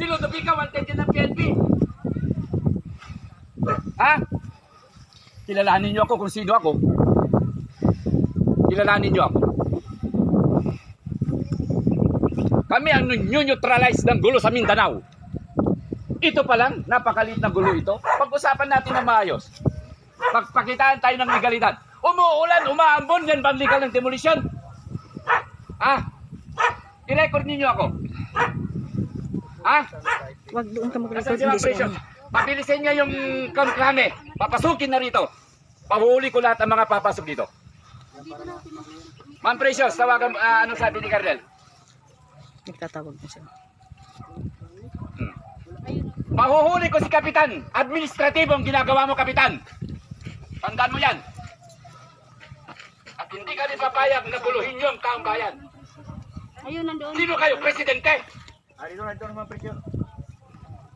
Si Ludovica, wanted yun ng PNP. Ha? Kilalanin niyo ako kung sino ako. Kilalanin niyo ako. Kami ang neutralize ng gulo sa Mindanao. Ito pa lang, napakalit na gulo ito. Pag-usapan natin ng maayos. Pagpakitaan tayo ng legalidad. Umuulan, umaambon, yan bang legal ng demolition? Ha? I-record ninyo ako. Ha? Wag doon ka Nasaan mag-record. si Ma'am Precious? Pabilisin niya yung kami. Papasukin na rito. Pahuli ko lahat ang mga papasok dito. Ma'am Precious, tawagan, ano sabi ni Cardel? Nagtatawag na siya. Mahuhuli ko si Kapitan. Administratibo ang ginagawa mo, Kapitan. Tandaan mo yan. At hindi ka rin papayag na guluhin niyo ang taong bayan. Ayun, nandoon. Sino kayo? Presidente? Dito naman, Presyo.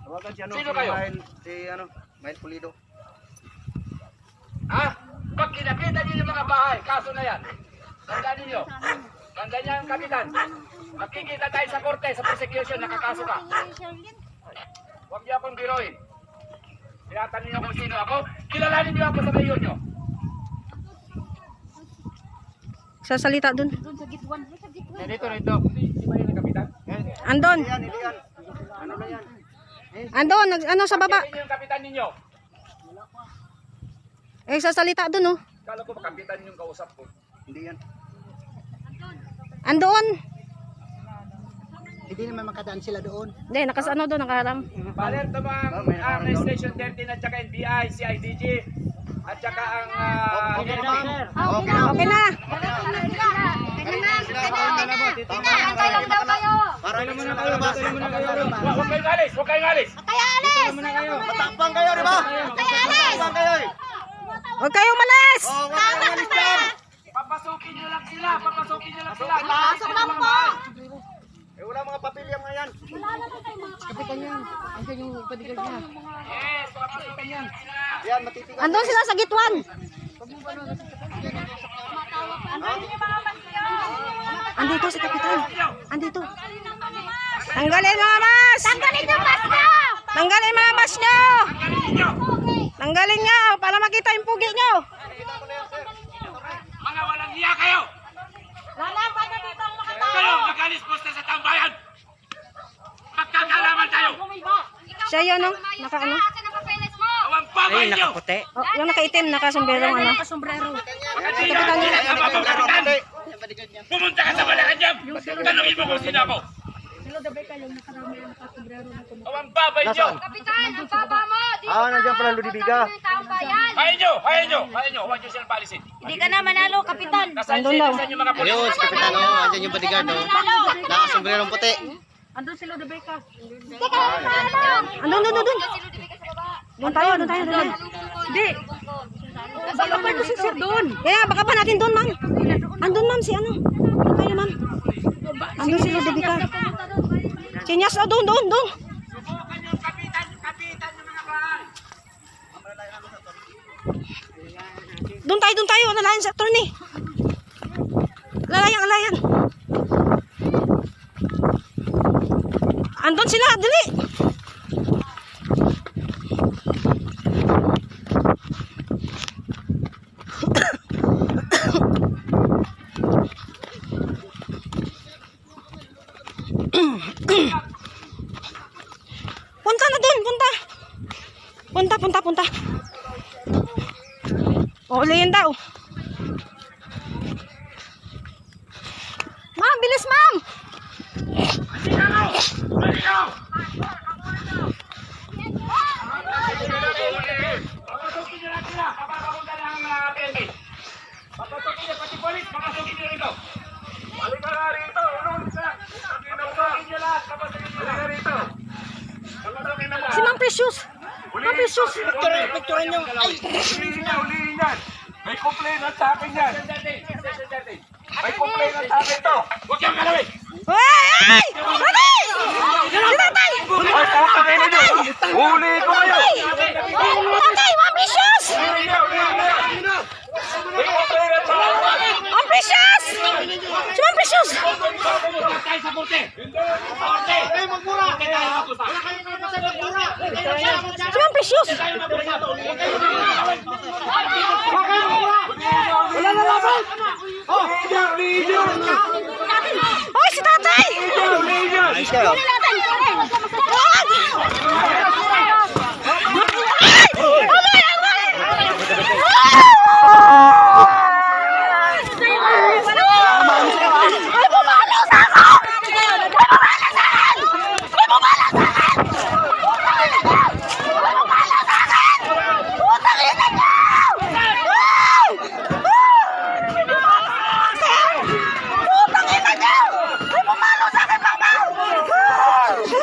Tawagan si ano, Sino kayo? Mail Pulido. Ha? Pag kinakita niyo yung mga bahay, kaso na yan. Tandaan niyo. Tandaan niyo ang Kapitan. Magkikita tayo sa korte, sa prosecution, nakakaso ka. Huwag niyo akong biroin. Tinatanong niyo kung sino ako. Kilalanin niyo ako sa mayor niyo. Sasalita dun. Doon sa gitwan. Sa gitwan. Dito. Di ba yun ang Kapitan? Andon. Ano na yan? Andon, ano sa baba? Sino yung Kapitan ninyo? Eh, sasalita dun, oh. Kala ko ba Kapitan yung kausap ko? Hindi yan. Andon. Hindi naman makadaan sila doon. Hindi, ano doon, nakaharang. Baler, tumang Station 13 at saka NBI, CIDG, at saka ang... Okay na, sir. Okay na. Antay lang daw kayo. Para naman na kayo, basta naman na kayo. Huwag kayong alis, huwag kayong alis! Kaya alis! Matakpang kayo, di ba? Matakpang kayo eh. Huwag kayo umalis. Oh, wala kang alis dyan. Papasukin nyo lang sila, papasukin nyo lang sila! Pasok lang po. Eh, wala mga papel yung mga yan. Yes, papasukin yan! Yan, matitigas. Andun sila sa gitwan. Andito si Kapitan. Andito. Tanggalin mga mas. Tanggalin yung pasko! Tanggalin mga mas nyo. Tanggalin nyo para makita yung pugi nyo. Mga walang hiya kayo! Lalaban na dito ang mga tao! Kayo, magalis posta sa tambayan! Magkakalaman tayo! Siya yun, no? Naka ano? Asan ang papeles mo? Awang babay nyo! Oh, yung nakaitim, nakasombrero ano. Kapitan nyo! Kapitan! Pumunta ka sa Malacanang! Tanungin mo kung sino ako! Awang babay nyo! Kapitan, ang baba mo! Nandiyan pala Ludibiga. Kaya nyo! Huwag nyo silang palisin! Hindi ka na manalo, Kapitan. Nasaan Andun daw. yung mga polis? Ayun, si Kapitan, andyan yung bodyguard, nakasombrerong puti. Andun, doon. Doon tayo. Hindi. Baka pa si sir doon. Kaya baka pa natin doon, ma'am. Andun, ma'am, si ano. Doon tayo, ma'am. Andun si Ludovica. Sinyas, doon. Subukan yung kapitan yung mga bahay! Doon tayo. Lalayan sa attorney. Lalayan. Andun sila, dali. Punta na dun, punta. O, ulihin daw. Ma'am, bilis, ma'am. Papasukin nyo lang sila! Papapunta na ang PNP! Papasukin nyo, pati polis, papasukin nyo rito! Halika nga rito! Papasukin nyo lahat! Papasukin nyo lahat rito! Papasukin na Si Ma'am Precious. Picturean nyo. Ulihin yan! May complainant sa akin yan! May complainant sa akin to! Huwag kang kalawin! Ay! Si tatay! Huli ko kayo! Tatay, Ma'am Precious! May complainant sa akin! Ma'am Precious! Si Ma'am Precious! Tayo sa korte! Korte! Tayo magmura! Tayo magmura! precious. Wala na laban! Oh! Oy, si tatay! Ayos kayo. Kunin natin! Wag! Amay! Amay! Ay, pumalo sa akin! Ay, pumalo sa akin! Ay, pumalo sa akin! Ay, pumalo sa akin! Putang ina niyo! Ay! Putang ina niyo! Ay, pumalo sa akin, mama!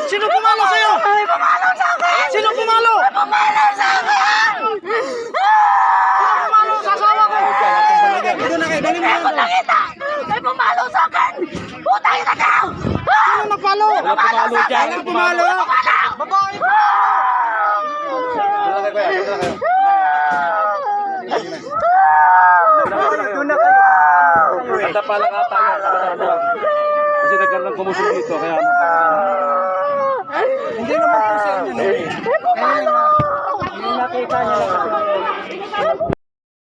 Sino pumalo sa'yo? Ay, pumalo sa akin! Sino pumalo? Ay, pumalo sa akin! Pumalo sa asawa ko! Ito na kayo, dali mo Ay, yan. putang ina! Ay, pumalo sa akin! Putang ina niyo! Sino nagpalo? Wala pumalo dyan! Wala pumalo! Babae! Doon na kayo. Ganda pala nga tayo. Kasi nagkaroon ng kumusog dito. Kaya Hindi naman po sa inyo. Ay, pumalo